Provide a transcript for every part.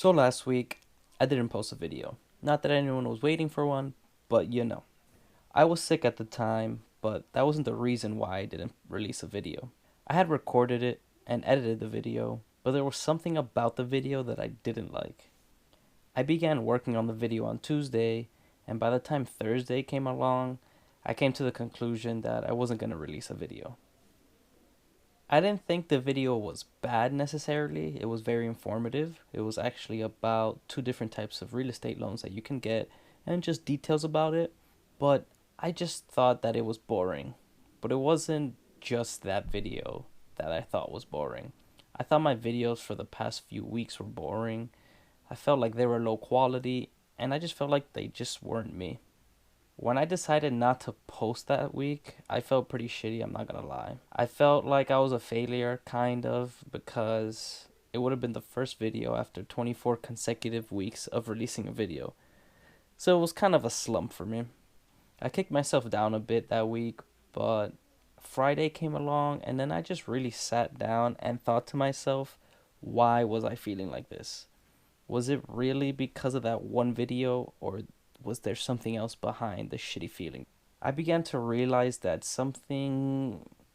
So last week, I didn't post a video. Not that anyone was waiting for one, but I was sick at the time, but that wasn't the reason why I didn't release a video. I had recorded it and edited the video, but there was something about the video that I didn't like. I began working on the video on Tuesday, and by the time Thursday came along, I came to the conclusion that I wasn't going to release a video. I didn't think the video was bad necessarily. It was very informative. It was actually about two different types of real estate loans that you can get and just details about it. But I just thought that it was boring. But it wasn't just that video that I thought was boring. I thought my videos for the past few weeks were boring. I felt like they were low quality, and I just felt like they just weren't me. When I decided not to post that week, I felt pretty shitty, I'm not gonna lie. I felt like I was a failure, kind of, because it would have been the first video after 24 consecutive weeks of releasing a video. So it was kind of a slump for me. I kicked myself down a bit that week, but Friday came along, and then I just really sat down and thought to myself, why was I feeling like this? Was it really because of that one video, or was there something else behind the shitty feeling? I began to realize that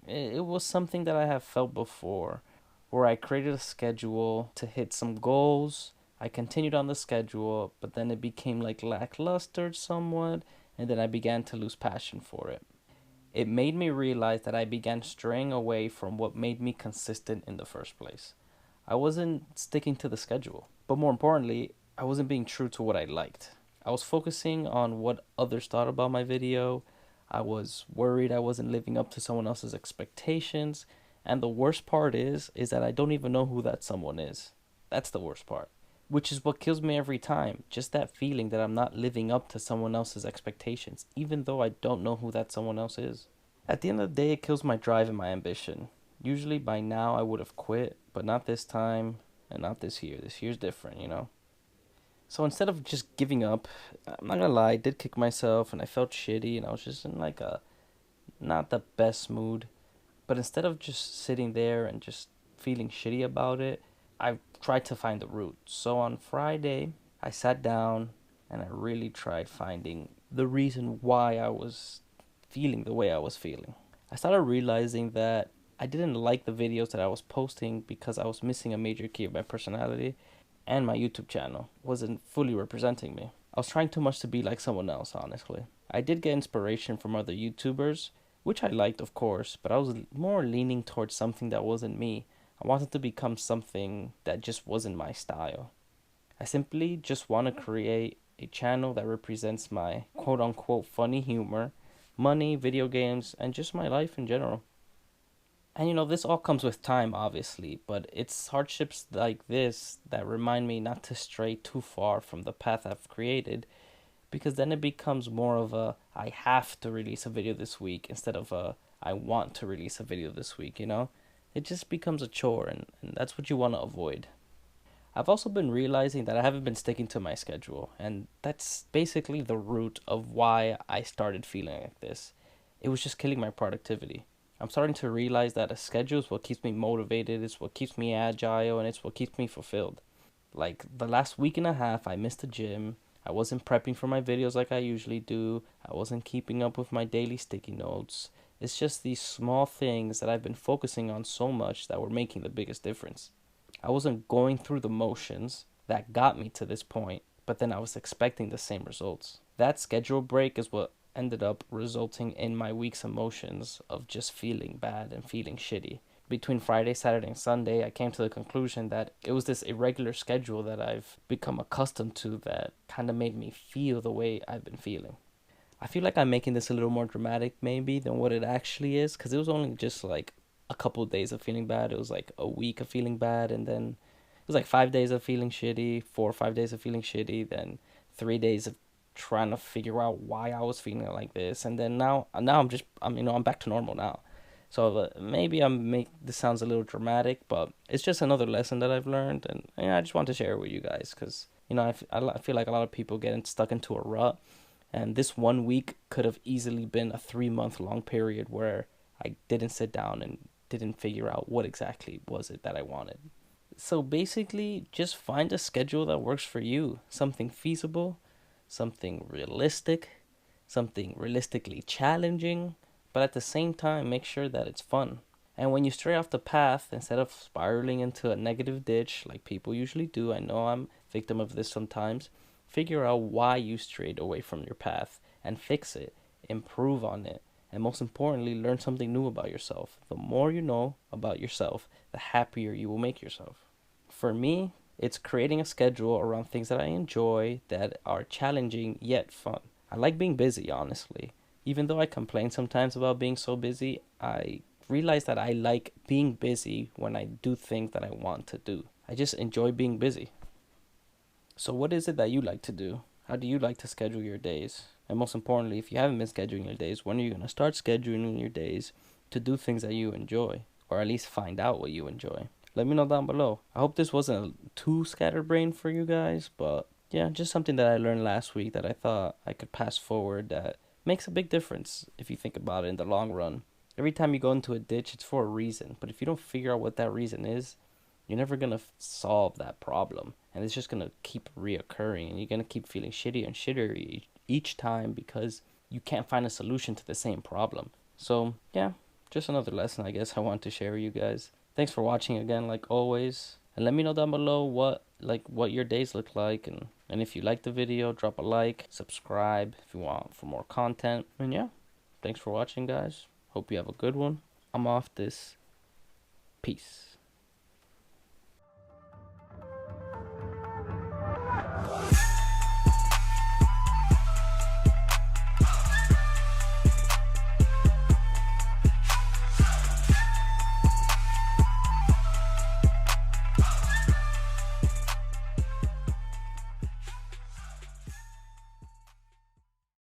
it was something that I have felt before, where I created a schedule to hit some goals. I continued on the schedule, but then it became like lackluster somewhat, and then I began to lose passion for it. It made me realize that I began straying away from what made me consistent in the first place. I wasn't sticking to the schedule, but more importantly, I wasn't being true to what I liked. I was focusing on what others thought about my video. I was worried I wasn't living up to someone else's expectations. And the worst part is that I don't even know who that someone is. That's the worst part. Which is what kills me every time. Just that feeling that I'm not living up to someone else's expectations, even though I don't know who that someone else is. At the end of the day, it kills my drive and my ambition. Usually by now I would have quit, but not this time and not this year. This year's different. So instead of just giving up, I'm not gonna lie, I did kick myself and I felt shitty and I was just in like a not the best mood. But instead of just sitting there and just feeling shitty about it, I tried to find the root. So on Friday, I sat down and I really tried finding the reason why I was feeling the way I was feeling. I started realizing that I didn't like the videos that I was posting because I was missing a major key of my personality, and my YouTube channel wasn't fully representing me. I was trying too much to be like someone else, honestly. I did get inspiration from other YouTubers, which I liked, of course, but I was more leaning towards something that wasn't me. I wanted to become something that just wasn't my style. I simply just want to create a channel that represents my quote unquote funny humor, money, video games, and just my life in general. And this all comes with time, obviously, but it's hardships like this that remind me not to stray too far from the path I've created, because then it becomes more of a I have to release a video this week instead of a I want to release a video this week. It just becomes a chore, and that's what you want to avoid. I've also been realizing that I haven't been sticking to my schedule, and that's basically the root of why I started feeling like this. It was just killing my productivity. I'm starting to realize that a schedule is what keeps me motivated, it's what keeps me agile, and it's what keeps me fulfilled. Like the last week and a half, I missed the gym. I wasn't prepping for my videos like I usually do. I wasn't keeping up with my daily sticky notes. It's just these small things that I've been focusing on so much that were making the biggest difference. I wasn't going through the motions that got me to this point, but then I was expecting the same results. That schedule break is what ended up resulting in my week's emotions of just feeling bad and feeling shitty. Between Friday, Saturday, and Sunday, I came to the conclusion that it was this irregular schedule that I've become accustomed to that kind of made me feel the way I've been feeling. I feel like I'm making this a little more dramatic maybe than what it actually is, because it was only just like a couple of days of feeling bad. It was like a week of feeling bad, and then it was like 5 days of feeling shitty, 4 or 5 days of feeling shitty, then 3 days of trying to figure out why I was feeling like this, and then now I'm back to normal now. So maybe this sounds a little dramatic, but it's just another lesson that I've learned, and I just want to share it with you guys because I feel like a lot of people get stuck into a rut, and this 1 week could have easily been a 3 month long period where I didn't sit down and didn't figure out what exactly was it that I wanted. So basically, just find a schedule that works for you. Something feasible, something realistic, something realistically challenging, but at the same time, make sure that it's fun. And when you stray off the path, instead of spiraling into a negative ditch like people usually do, I know I'm a victim of this sometimes, figure out why you strayed away from your path and fix it, improve on it, and most importantly, learn something new about yourself. The more you know about yourself, the happier you will make yourself. For me, it's creating a schedule around things that I enjoy that are challenging yet fun. I like being busy, honestly. Even though I complain sometimes about being so busy, I realize that I like being busy when I do things that I want to do. I just enjoy being busy. So, what is it that you like to do? How do you like to schedule your days? And most importantly, if you haven't been scheduling your days, when are you going to start scheduling your days to do things that you enjoy? Or at least find out what you enjoy? Let me know down below. I hope this wasn't too scatterbrained for you guys, but yeah, just something that I learned last week that I thought I could pass forward that makes a big difference if you think about it in the long run. Every time you go into a ditch, it's for a reason. But if you don't figure out what that reason is, you're never going to solve that problem. And it's just going to keep reoccurring. And you're going to keep feeling shittier and shittier each time because you can't find a solution to the same problem. So, yeah, just another lesson I guess I want to share with you guys. Thanks for watching again, like always. And let me know down below what your days look like. And if you like the video, drop a like, subscribe if you want for more content. And yeah, thanks for watching, guys. Hope you have a good one. I'm off this. Peace.